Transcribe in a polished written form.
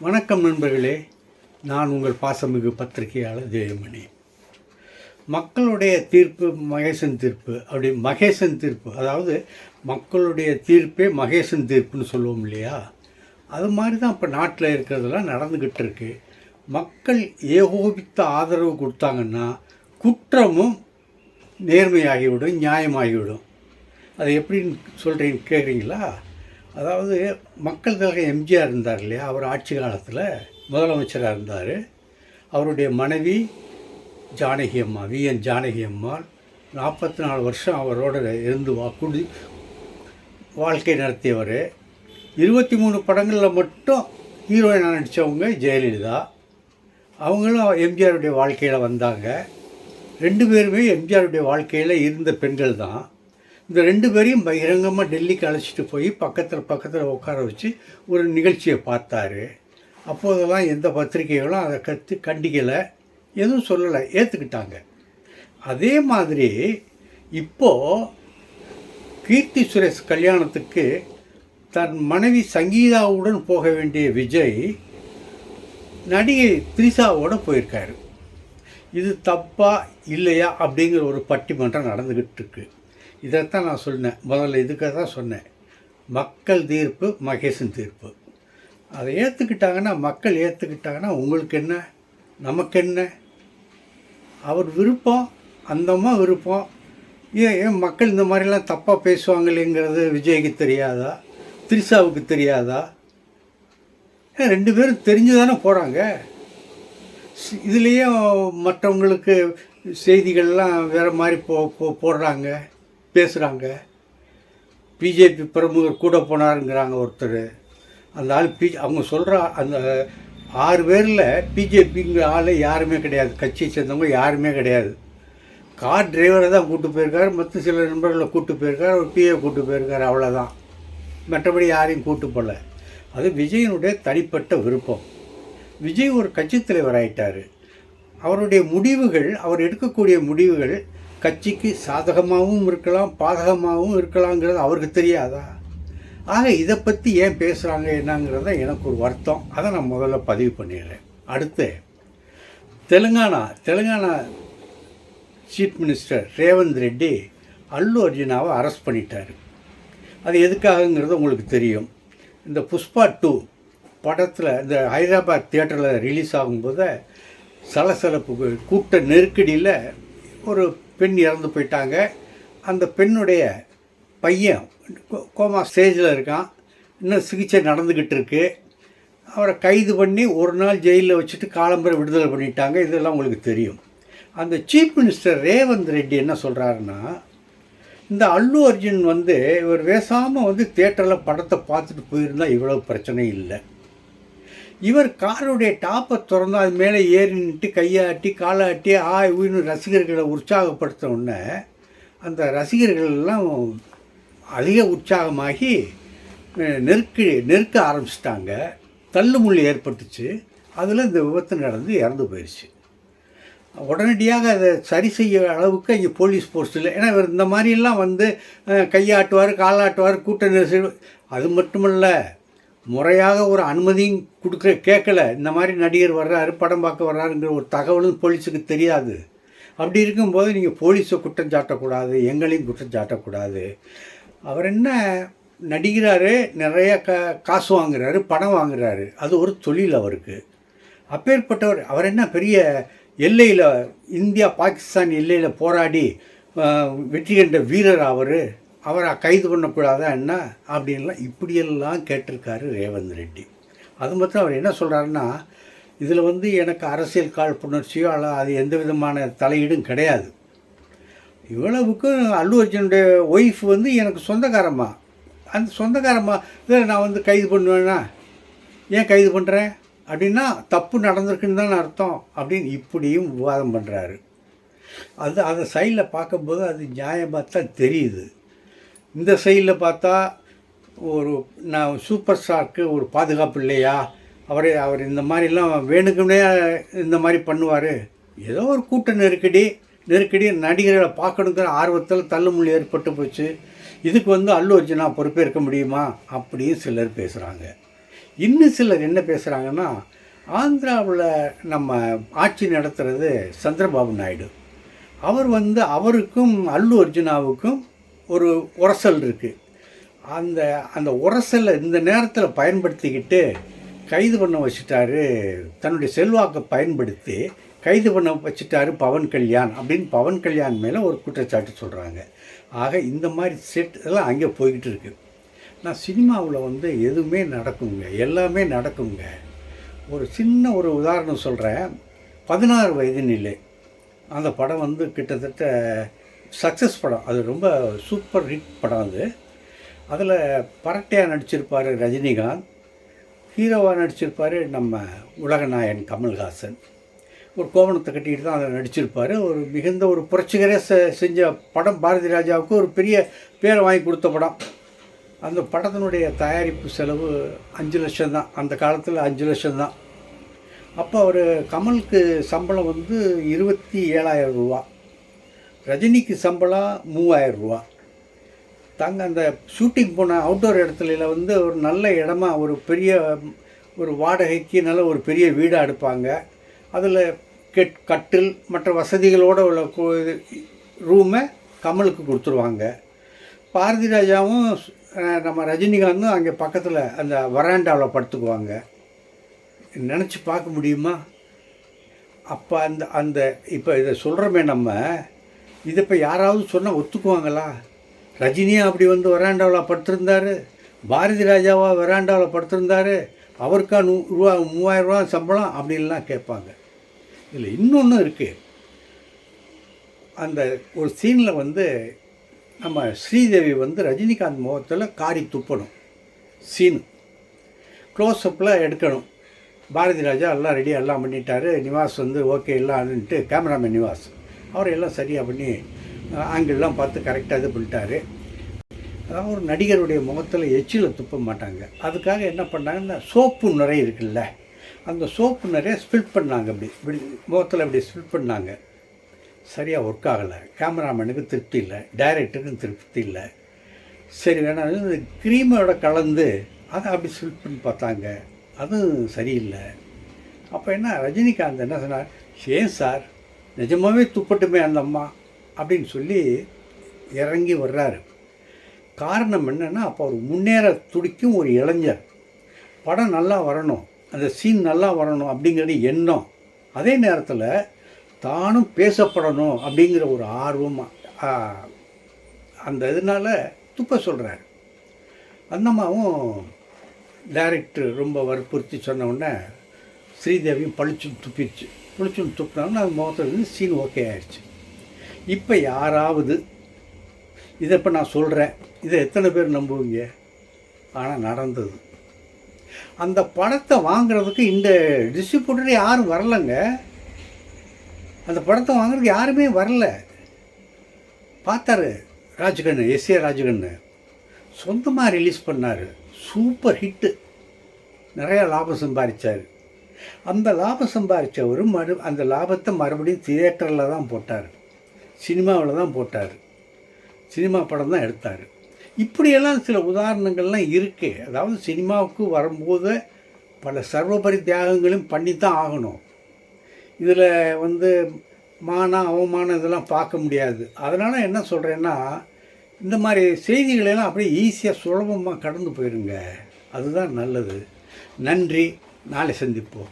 வணக்கம் நண்பர்களே, நான் உங்கள் பாசமிகு பத்திரிகையாளர் ஜெயமணி. மக்களுடைய தீர்ப்பு மகேசன் தீர்ப்பு, அப்படி மகேசன் தீர்ப்பு, அதாவது மக்களுடைய தீர்ப்பே மகேசன் தீர்ப்புன்னு சொல்லுவோம் இல்லையா? அது மாதிரி தான் இப்போ நாட்டில் இருக்கிறதெல்லாம் நடந்துக்கிட்டு இருக்கு. மக்கள் ஏகோபித்த ஆதரவு கொடுத்தாங்கன்னா குற்றமும் நேர்மையாகிவிடும், நியாயமாகிவிடும். அது எப்படின்னு சொல்கிறீங்க கேட்குறீங்களா? அதாவது மக்கள் தலைவர் எம்ஜிஆர் இருந்தார் இல்லையா, அவர் ஆட்சி காலத்தில் முதலமைச்சராக இருந்தார். அவருடைய மனைவி ஜானகி அம்மா, விஎன் ஜானகி அம்மாள் 44 வருஷம் அவரோட இருந்து வாழ்க்கை நடத்தியவர். 23 படங்களில் மட்டும் ஹீரோயினாக நடித்தவங்க ஜெயலலிதா. அவங்களும் எம்ஜிஆருடைய வாழ்க்கையில் வந்தாங்க. 2 பேருமே எம்ஜிஆருடைய வாழ்க்கையில் இருந்த பெண்கள் தான். இந்த 2 பேரையும் பகிரங்கமாக டெல்லிக்கு அழைச்சிட்டு போய் பக்கத்தில் உட்கார வச்சு ஒரு நிகழ்ச்சியை பார்த்தாரு. அப்போதெல்லாம் எந்த பத்திரிகைகளும் அதை கண்டிக்கலை, எதுவும் சொல்லலை, ஏற்றுக்கிட்டாங்க. அதே மாதிரி இப்போது கீர்த்தி சுரேஷ் கல்யாணத்துக்கு தன் மனைவி சங்கீதாவுடன் போக வேண்டிய விஜய் நடிகை த்ரிஷாவோடு போயிருக்காரு. இது தப்பா இல்லையா அப்படிங்கிற ஒரு பட்டிமன்றம் நடந்துக்கிட்டு இருக்கு. இதைத்தான் நான் சொன்னேன், முதல்ல இதுக்காக தான் சொன்னேன். மக்கள் தீர்ப்பு மகேசன் தீர்ப்பு. அதை ஏற்றுக்கிட்டாங்கன்னா, மக்கள் ஏற்றுக்கிட்டாங்கன்னா உங்களுக்கு என்ன, நமக்கு என்ன? அவர் விருப்பம், அந்தம்மா விருப்பம். ஏன் மக்கள் இந்த மாதிரிலாம் தப்பாக பேசுவாங்களேங்கிறது விஜய்க்கு தெரியாதா, த்ரிஷாவுக்கு தெரியாதா? 2 பேரும் தெரிஞ்சு தானே போகிறாங்க. இதுலேயே மற்றவங்களுக்கு செய்திகள்லாம் வேறு மாதிரி போடுறாங்க, பேசுகிறாங்க. பிஜேபி பிரமுகர் கூட போனாருங்கிறாங்க ஒருத்தர். அந்த ஆள் அவங்க சொல்கிற அந்த 6 பேரில் பிஜேபிங்கிற ஆள் யாருமே கிடையாது, கட்சியை சேர்ந்தவங்க யாருமே கிடையாது. கார் டிரைவரை தான் கூப்பிட்டு போயிருக்காரு, மற்ற சில நண்பர்களை கூப்பிட்டு போயிருக்கார், ஒரு பிஏ கூப்பிட்டு போயிருக்காரு, அவ்வளோதான். மற்றபடி யாரையும் கூப்பிட்டு போகல. அது விஜயனுடைய தனிப்பட்ட விருப்பம். விஜய் ஒரு கட்சி தலைவர் ஆகிட்டார். அவருடைய முடிவுகள், அவர் எடுக்கக்கூடிய முடிவுகள் கட்சிக்கு சாதகமாகவும் இருக்கலாம், பாதகமாகவும் இருக்கலாங்கிறது அவருக்கு தெரியாதா? ஆக இதை பற்றி ஏன் பேசுகிறாங்க என்னங்கிறத எனக்கு ஒரு வருத்தம். அதை நான் முதல்ல பதிவு பண்ணிடுறேன். அடுத்து தெலுங்கானா சீஃப் மினிஸ்டர் ரேவந்த் ரெட்டி அல்லு அர்ஜுனாவை அரெஸ்ட் பண்ணிட்டார். அது எதுக்காகங்கிறது உங்களுக்கு தெரியும். இந்த புஷ்பா 2 படத்தில் இந்த ஹைதராபாத் தியேட்டரில் ரிலீஸ் ஆகும்போது சலசலப்பு கூட்ட நெருக்கடியில் ஒரு பெண் இறந்து போயிட்டாங்க. அந்த பெண்ணுடைய பையன் கோமா ஸ்டேஜில் இருக்கான், இன்னும் சிகிச்சை நடந்துக்கிட்டு இருக்கு. அவரை கைது பண்ணி ஒரு நாள் ஜெயிலில் வச்சுட்டு காலம்பரை விடுதலை பண்ணிட்டாங்க. இதெல்லாம் உங்களுக்கு தெரியும். அந்த சீஃப் மினிஸ்டர் ரேவந்த் ரெட்டி என்ன சொல்கிறாருன்னா, இந்த அல்லு அர்ஜுன் இவர் பேசாமல் தியேட்டரில் படத்தை பார்த்துட்டு போயிருந்தால் இவ்வளோ பிரச்சனை இல்லை. இவர் காருடைய டாப்பை திறந்து அது மேலே ஏறி நின்று கையாட்டி காலாட்டி உயிர்னு ரசிகர்களை உற்சாகப்படுத்த உடனே அந்த ரசிகர்கள்லாம் அதிக உற்சாகமாகி நெருக்க ஆரம்பிச்சிட்டாங்க. தள்ளுமுள்ளி ஏற்பட்டுச்சு. அதில் இந்த விபத்து நடந்து இறந்து போயிடுச்சு. உடனடியாக அதை சரி செய்ய அளவுக்கு இங்கே போலீஸ் போஸ்ட் இல்லை. ஏன்னா இவர் இந்த மாதிரியெல்லாம் கையாட்டுவார், காலாட்டுவார், கூட்ட நெரிசல். அது மட்டுமல்ல, முறையாக ஒரு அனுமதியும் கேட்கல. இந்த மாதிரி நடிகர் வர்றாரு, படம் பார்க்க வர்றாருங்கிற ஒரு தகவலும் போலீஸுக்கு தெரியாது. அப்படி இருக்கும்போது நீங்கள் போலீஸை குற்றம் சாட்டக்கூடாது, எங்களையும் குற்றம் சாட்டக்கூடாது. அவர் என்ன நடிக்கிறாரு, நிறைய காசு வாங்குறாரு, பணம் வாங்குறாரு, அது ஒரு தொழில் அவருக்கு. அப்பேற்பட்டவர் அவர் என்ன பெரிய எல்லையில், இந்தியா பாகிஸ்தான் எல்லையில் போராடி வெற்றி கண்ட வீரர் அவரை கைது பண்ணக்கூடாதா என்ன அப்படின்லாம் இப்படியெல்லாம் கேட்டிருக்காரு ரேவந்த் ரெட்டி. அது மட்டும் அவர் என்ன சொல்கிறாருன்னா, இதில் எனக்கு அரசியல் காழ்ப்புணர்ச்சியோ அது எந்த விதமான தலையீடும் கிடையாது. இவ்வளவுக்கு அல்லு அர்ஜுனுடைய ஒய்ஃப் எனக்கு சொந்தக்காரம்மா. அந்த சொந்தக்காரம்மா இதில் நான் கைது பண்ணுவேன்னா, ஏன் கைது பண்ணுறேன் அப்படின்னா தப்பு நடந்திருக்குன்னு தானே அர்த்தம் அப்படின்னு இப்படியும் விவாதம் பண்ணுறாரு. அதை சைடில் பார்க்கும்போது அது நியாயமாக தான் தெரியுது. இந்த சைடில் பார்த்தா நான் சூப்பர் ஸ்டாருக்கு ஒரு பாதுகாப்பு இல்லையா, அவர் இந்த மாதிரிலாம் வேணுக்குன்னே இந்த மாதிரி பண்ணுவார். ஏதோ ஒரு கூட்ட நெருக்கடி நடிகர்களை பார்க்கணுங்கிற ஆர்வத்தில் தள்ளுமுள்ளி ஏற்பட்டு போச்சு. இதுக்கு அல்லு அர்ஜுனா பொறுப்பேற்க முடியுமா அப்படின்னு சிலர் பேசுகிறாங்க. இன்னும் சிலர் என்ன பேசுகிறாங்கன்னா, ஆந்திராவில் நம்ம ஆட்சி நடத்துகிறது சந்திரபாபு நாயுடு. அவர் அவருக்கும் அல்லு அர்ஜுனாவுக்கும் ஒரு உரசல் இருக்குது. அந்த அந்த உரசலை இந்த நேரத்தில் பயன்படுத்திக்கிட்டு கைது பண்ண வச்சுட்டாரு. தன்னுடைய செல்வாக்கை பயன்படுத்தி கைது பண்ண வச்சுட்டாரு பவன் கல்யாண் அப்படின்னு பவன் கல்யாண் மேலே ஒரு குற்றச்சாட்டு சொல்கிறாங்க. ஆக இந்த மாதிரி செட் எல்லாம் அங்கே போய்கிட்டு இருக்கு. நான் சினிமாவில் எதுவுமே நடக்குங்க, எல்லாமே நடக்குங்க. ஒரு சின்ன ஒரு உதாரணம் சொல்கிறேன். 16 வயது நிலை அந்த படம் கிட்டத்தட்ட சக்ஸஸ் படம். அது ரொம்ப சூப்பர் ஹிட் படம். அதில் பரட்டையாக நடிச்சிருப்பார் ரஜினிகாந்த், ஹீரோவாக நடிச்சிருப்பார் நம்ம உலகநாயகன் கமல்ஹாசன். ஒரு கோவணத்தை கட்டிக்கிட்டு தான் அதில் நடிச்சிருப்பார். ஒரு மிகுந்த ஒரு புரட்சிகரே செஞ்ச படம். பாரதி ராஜாவுக்கு ஒரு பெரிய பேரை வாங்கி கொடுத்த படம். அந்த படத்தினுடைய தயாரிப்பு செலவு 5 லட்சம் தான். அந்த காலத்தில் 5 லட்சம் தான். அப்போ அவர் கமலுக்கு சம்பளம் 27,000 ரூபா, ரஜினிக்கு சம்பளம் 3,000 ரூபா. அந்த ஷூட்டிங் போன அவுட்டோர் இடத்துல ஒரு நல்ல இடமா ஒரு பெரிய ஒரு வாடகைக்கு நல்ல ஒரு பெரிய வீடாக எடுப்பாங்க. அதில் கட்டில் மற்ற வசதிகளோடு உள்ள ரூமை கமலுக்கு கொடுத்துருவாங்க. பாரதி ராஜாவும் நம்ம ரஜினிகாந்தும் அங்கே பக்கத்தில் அந்த வராண்டாவில் படுத்துக்குவாங்க. நினச்சி பார்க்க முடியுமா? அப்போ அந்த இப்போ இதை சொல்கிறோமே நம்ம, இதை இப்போ யாராவது சொன்னால் ஒத்துக்குவாங்களா? ரஜினியும் அப்படி வராண்டாவில் படுத்திருந்தார், பாரதி ராஜாவா வராண்டாவில் படுத்திருந்தார், அவருக்கா 3,000 ரூபா சம்பளம் அப்படின்லாம் கேட்பாங்க. இதில் இன்னொன்று இருக்குது. அந்த ஒரு சீனில் நம்ம ஸ்ரீதேவி ரஜினிகாந்த் முகத்தில் காரி துப்பணும். சீனு க்ளோஸ்அப்பில் எடுக்கணும். பாரதி ராஜா எல்லாம் ரெடியாக எல்லாம் பண்ணிட்டார். நிவாஸ் ஓகே எல்லாம்னுட்டு கேமராமேன் நிவாஸ் அவர் எல்லாம் சரியாக பண்ணி ஆங்கிள்லாம் பார்த்து கரெக்டாக இது பண்ணிட்டாரு. அதாவது ஒரு நடிகருடைய முகத்தில் எச்சில் துப்ப மாட்டாங்க. அதுக்காக என்ன பண்ணாங்கன்னா, சோப்பு நிறைய இருக்குல்ல, அந்த சோப்பு நிறைய ஸ்பில் பண்ணாங்க. இப்படி முகத்தில் இப்படி ஸ்பில் பண்ணாங்க. சரியாக ஒர்க் ஆகலை. கேமராமேனுக்கு திருப்தி இல்லை, டைரக்டருக்கும் திருப்தி இல்லை. சரி வேணாம் க்ரீமோட கலந்து அதை அப்படி ஸ்பில் பண்ணி பார்த்தாங்க, அதுவும் சரியில்லை. அப்போ என்ன ரஜினிகாந்த் என்ன சொன்னார், ஏன் சார் நிஜமாகவே துப்பட்டுமே அந்த அம்மா அப்படின்னு சொல்லி இறங்கி வர்றாரு. காரணம் என்னென்னா, அப்போ ஒரு முன்னேற துடிக்கும் ஒரு இளைஞர். படம் நல்லா வரணும், அந்த சீன் நல்லா வரணும் அப்படிங்கிறது எண்ணம். அதே நேரத்தில் தானும் பேசப்படணும் அப்படிங்கிற ஒரு ஆர்வமாக அந்த இதனால் துப்ப சொல்கிறார். அந்தம்மாவும் டைரக்டர் ரொம்ப வற்புறுத்தி சொன்ன உடனே ஸ்ரீதேவியும் பளிச்சுன்னு துப்பிடுச்சு. பளிச்சுன்னு துப்பினாலும் அது முகத்தில் சீன் ஓகே ஆயிடுச்சு. இப்போ யாராவது இதை இப்போ நான் சொல்கிறேன், இதை எத்தனை பேர் நம்புவீங்க? ஆனால் நடந்தது. அந்த படத்தை வாங்கிறதுக்கு இந்த டிஸ்ட்ரிபியூட்டர் யாரும் வரலைங்க. அந்த படத்தை வாங்குறதுக்கு யாருமே வரல. பார்த்தாரு ராஜ்கண்ணு, எஸ்ஏ ராஜ்கண்ணு சொந்தமாக ரிலீஸ் பண்ணார். சூப்பர் ஹிட்டு, நிறையா லாபம் சம்பாதிச்சார். அந்த லாபம் சம்பாதிச்சவர் அந்த லாபத்தை மறுபடியும் தியேட்டரில் தான் போட்டார், சினிமாவில் தான் போட்டார், சினிமா படம் தான் எடுத்தார். இப்படியெல்லாம் சில உதாரணங்கள்லாம் இருக்குது. அதாவது சினிமாவுக்கு வரும்போது பல சர்வபரி தியாகங்களும் பண்ணித்தான் ஆகணும். இதில் மானம் அவமானம் இதெல்லாம் பார்க்க முடியாது. அதனால் என்ன சொல்கிறேன்னா, இந்த மாதிரி செய்திகளெல்லாம் அப்படியே ஈஸியாக சுலபமாக கடந்து போயிருங்க. அதுதான் நல்லது. நன்றி. நாளை சந்திப்போம்.